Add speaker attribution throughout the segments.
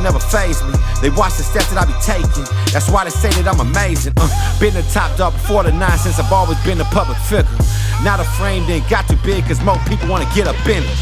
Speaker 1: never faze me. They watch the steps that I be taking. That's why they say that I'm amazing. Been the top dog before the nonsense. I've always been a public figure. Now the frame didn't got too big cause more people wanna get up in it.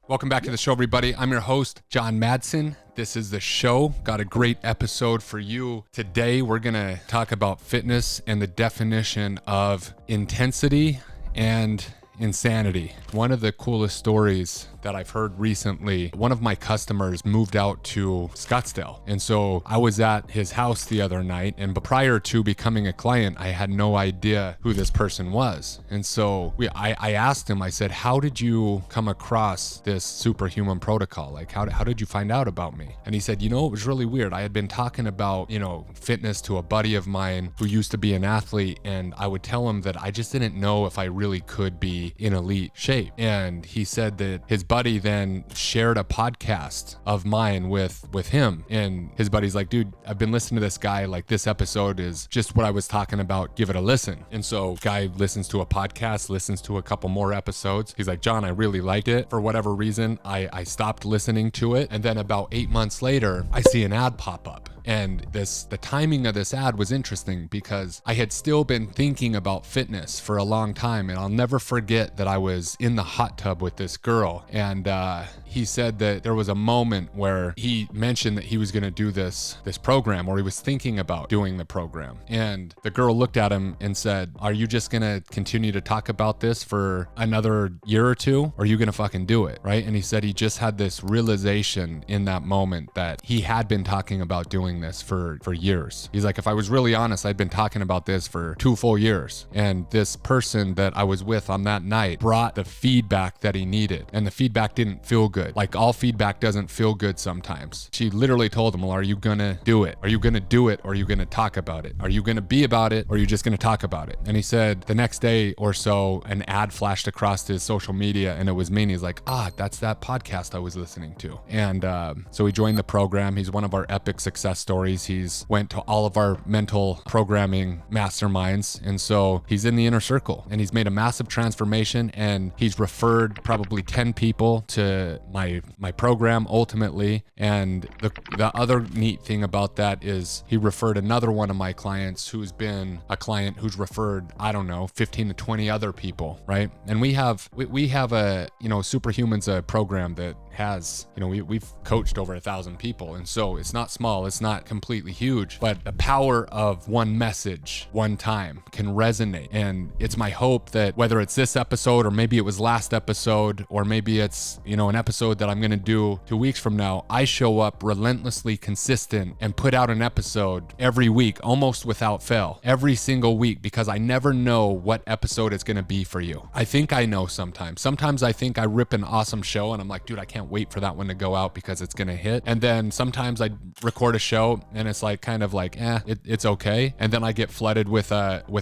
Speaker 2: Welcome back to the show, everybody. I'm your host, John Madsen. This is the show. Got a great episode for you. Today, we're going to talk about fitness and the definition of intensity and insanity. One of the coolest stories that I've heard recently, one of my customers moved out to Scottsdale. And so I was at his house the other night, and prior to becoming a client, I had no idea who this person was. And so I asked him, I said, how did you come across this superhuman protocol? Like, how did you find out about me? And he said, it was really weird. I had been talking about, fitness to a buddy of mine who used to be an athlete, and I would tell him that I just didn't know if I really could be in elite shape. And he said that his buddy then shared a podcast of mine with him, and his buddy's like, dude, I've been listening to this guy, like this episode is just what I was talking about, give it a listen. And so guy listens to a podcast, listens to a couple more episodes. He's like, John, I really liked it. For whatever reason, I stopped listening to it, and then about 8 months later I see an ad pop up. And the timing of this ad was interesting because I had still been thinking about fitness for a long time, and I'll never forget that I was in the hot tub with this girl, and he said that there was a moment where he mentioned that he was going to do this program, or he was thinking about doing the program. And the girl looked at him and said, are you just going to continue to talk about this for another year or two? Or are you going to fucking do it? Right? And he said he just had this realization in that moment that he had been talking about doing this for years. He's like, if I was really honest, I'd been talking about this for 2 full years. And this person that I was with on that night brought the feedback that he needed. And the feedback didn't feel good. Like, all feedback doesn't feel good sometimes. She literally told him, well, are you gonna do it? Are you gonna do it? Or are you gonna talk about it? Are you gonna be about it? Or are you just gonna talk about it? And he said the next day or so, an ad flashed across his social media, and it was me. And he's like, that's that podcast I was listening to. And so he joined the program. He's one of our epic success stories. He's went to all of our mental programming masterminds. And so he's in the inner circle, and he's made a massive transformation, and he's referred probably 10 people to my program ultimately. And the other neat thing about that is he referred another one of my clients who's been a client who's referred, 15 to 20 other people, right? And we have a, Superhumans, a program that has, we've coached over 1,000 people. And so it's not small, it's not completely huge, but the power of one message, one time can resonate. And it's my hope that whether it's this episode, or maybe it was last episode, or maybe it's, an episode that I'm going to do 2 weeks from now, I show up relentlessly consistent and put out an episode every week, almost without fail, every single week, because I never know what episode it's going to be for you. I think I know sometimes. Sometimes I think I rip an awesome show and I'm like, dude, I can't wait for that one to go out because it's going to hit. And then sometimes I record a show and it's like, kind of like, it's okay. And then I get flooded with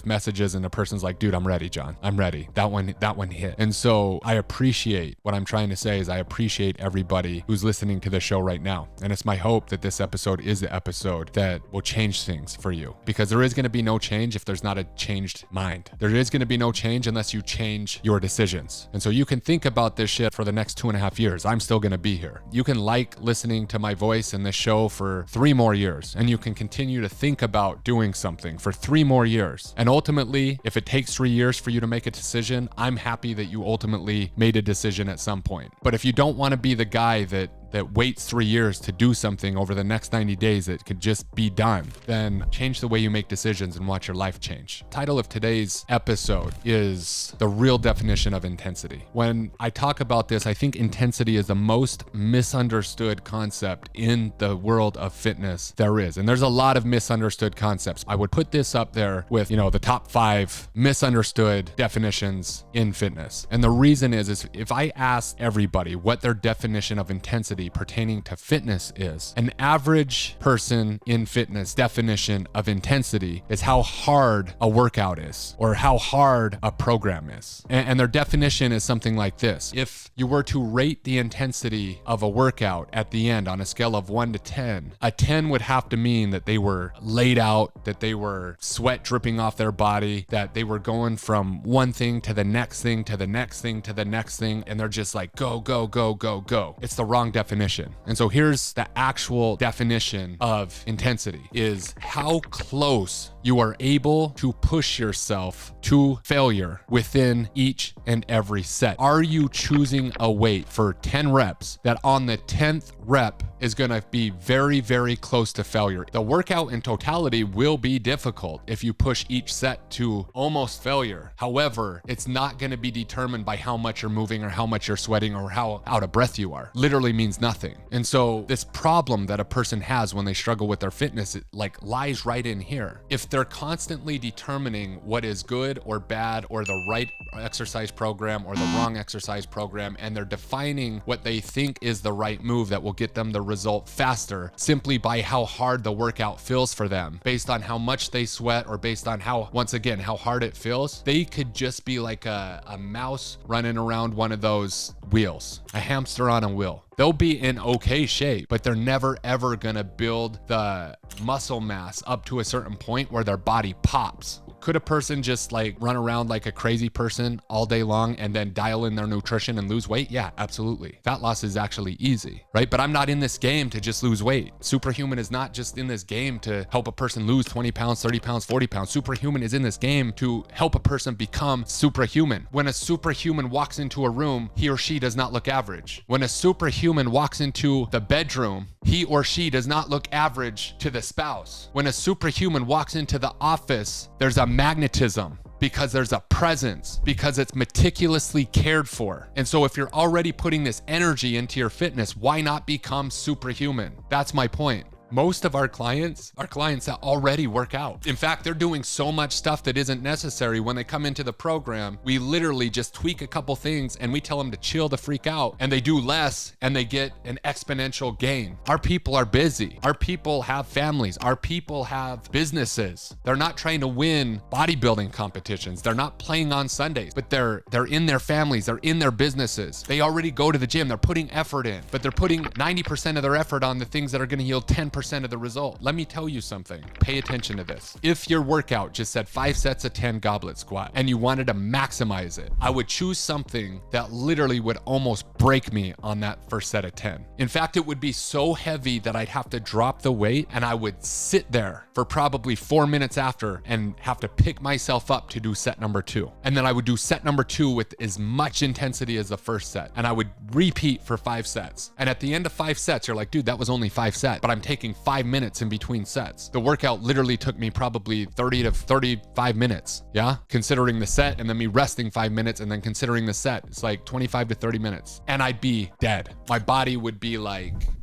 Speaker 2: messages, and the person's like, dude, I'm ready, John. I'm ready. That one hit. And so I appreciate, what I'm trying to say is I appreciate everybody who's listening to this show right now. And it's my hope that this episode is the episode that will change things for you, because there is going to be no change if there's not a changed mind. There is going to be no change unless you change your decisions. And so you can think about this shit for the next 2.5 years. I'm still going to be here. You can like listening to my voice in this show for 3 more years, and you can continue to think about doing something for 3 more years. And ultimately, if it takes 3 years for you to make a decision, I'm happy that you ultimately made a decision at some point. But if you don't want to be the guy that waits 3 years to do something over the next 90 days that could just be done, then change the way you make decisions and watch your life change. Title of today's episode is The Real Definition of Intensity. When I talk about this, I think intensity is the most misunderstood concept in the world of fitness there is. And there's a lot of misunderstood concepts. I would put this up there with, the top 5 misunderstood definitions in fitness. And the reason is if I ask everybody what their definition of intensity pertaining to fitness is, an average person in fitness definition of intensity is how hard a workout is, or how hard a program is. And their definition is something like this. If you were to rate the intensity of a workout at the end on a scale of 1 to 10, a 10 would have to mean that they were laid out, that they were sweat dripping off their body, that they were going from one thing to the next thing to the next thing to the next thing, and they're just like, go, go, go, go, go. It's the wrong definition definition. And so here's the actual definition of intensity is how close you are able to push yourself to failure within each and every set. Are you choosing a weight for 10 reps that on the 10th rep is going to be very, very close to failure? The workout in totality will be difficult if you push each set to almost failure. However, it's not going to be determined by how much you're moving or how much you're sweating or how out of breath you are. Literally means nothing. And so this problem that a person has when they struggle with their fitness, it lies right in here. If they're constantly determining what is good or bad or the right exercise program or the wrong exercise program, and they're defining what they think is the right move that will get them the result faster simply by how hard the workout feels for them, based on how much they sweat or based on how, once again, how hard it feels, they could just be like a mouse running around one of those wheels, a hamster on a wheel. They'll be in okay shape, but they're never ever gonna build the muscle mass up to a certain point where their body pops. Could a person just run around like a crazy person all day long and then dial in their nutrition and lose weight? Yeah, absolutely. Fat loss is actually easy, right? But I'm not in this game to just lose weight. Superhuman is not just in this game to help a person lose 20 pounds, 30 pounds, 40 pounds. Superhuman is in this game to help a person become superhuman. When a superhuman walks into a room, he or she does not look average. When a superhuman walks into the bedroom, he or she does not look average to the spouse. When a superhuman walks into the office, there's a magnetism because there's a presence, because it's meticulously cared for. And so if you're already putting this energy into your fitness, why not become superhuman? That's my point. Most of our clients are clients that already work out. In fact, they're doing so much stuff that isn't necessary. When they come into the program, we literally just tweak a couple things and we tell them to chill the freak out, and they do less and they get an exponential gain. Our people are busy. Our people have families. Our people have businesses. They're not trying to win bodybuilding competitions. They're not playing on Sundays, but they're in their families. They're in their businesses. They already go to the gym. They're putting effort in, but they're putting 90% of their effort on the things that are going to yield 10% of the result. Let me tell you something. Pay attention to this. If your workout just said 5 sets of 10 goblet squat and you wanted to maximize it, I would choose something that literally would almost break me on that first set of 10. In fact, it would be so heavy that I'd have to drop the weight and I would sit there for probably 4 minutes after and have to pick myself up to do set number 2. And then I would do set number 2 with as much intensity as the first set. And I would repeat for 5 sets. And at the end of 5 sets, you're like, dude, that was only 5 sets, but I'm taking 5 minutes in between sets. The workout literally took me probably 30 to 35 minutes. Yeah. Considering the set and then me resting 5 minutes and then considering the set, it's like 25 to 30 minutes. And I'd be dead. My body would be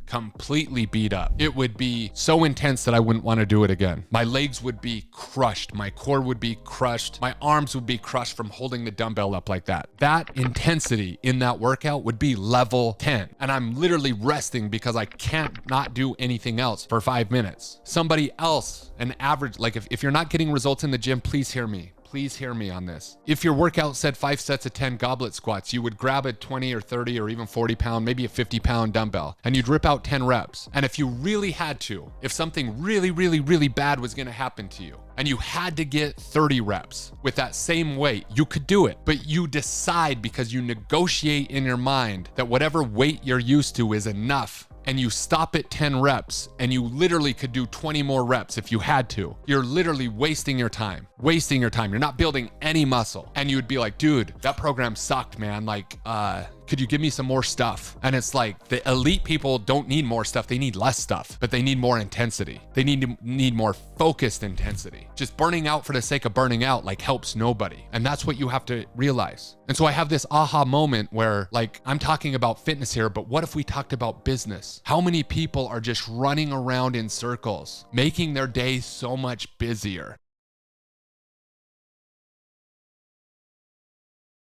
Speaker 2: completely beat up. It would be so intense that I wouldn't want to do it again. My legs would be crushed. My core would be crushed. My arms would be crushed from holding the dumbbell up like that. That intensity in that workout would be level 10. And I'm literally resting because I can't not do anything else for 5 minutes. Somebody else, an average, if you're not getting results in the gym, please hear me. Please hear me on this. If your workout said 5 sets of 10 goblet squats, you would grab a 20 or 30 or even 40 pound, maybe a 50 pound dumbbell, and you'd rip out 10 reps. And if you really had to, if something really, really, really bad was gonna happen to you, and you had to get 30 reps with that same weight, you could do it. But you decide, because you negotiate in your mind that whatever weight you're used to is enough, and you stop at 10 reps and you literally could do 20 more reps if you had to. You're literally wasting your time. You're not building any muscle. And you would be like, dude, that program sucked, man. Could you give me some more stuff? And it's like, the elite people don't need more stuff. They need less stuff, but they need more intensity. They need more focused intensity. Just burning out for the sake of burning out helps nobody. And that's what you have to realize. And so I have this aha moment where I'm talking about fitness here, but what if we talked about business? How many people are just running around in circles, making their day so much busier?